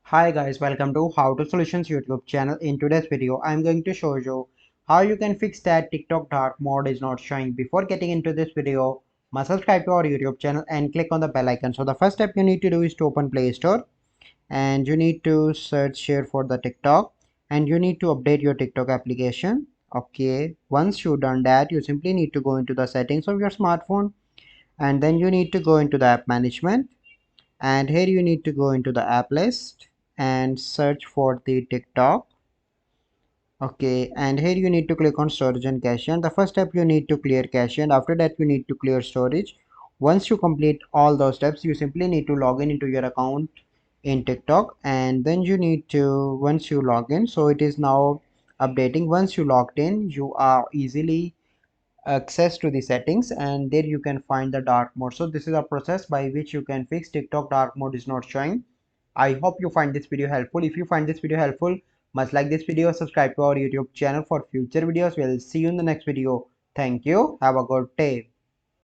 Hi guys, welcome to How to Solutions YouTube channel. In today's video, I'm going to show you how you can fix that TikTok dark mode is not showing. Before getting into this video, must subscribe to our YouTube channel and click on the bell icon. So the first step you need to do is to open Play Store and you need to search here for the TikTok and you need to update your TikTok application. Okay, once you've done that, you simply need to go into the settings of your smartphone and then you need to go into the app management, and here you need to go into the app list and search for the TikTok. Okay, and here you need to click on storage and cache, and the first step you need to clear cache, and after that you need to clear storage. Once you complete all those steps, you simply need to log in into your account in TikTok, and then you need to, once you log in, so it is now updating. Once you logged in, you are easily access to the settings, and there you can find the dark mode. So this is a process by which you can fix TikTok dark mode is not showing. I hope you find this video helpful. If you find this video helpful, must like this video, subscribe to our YouTube channel for future videos. We'll see you in the next video. Thank you, have a good day.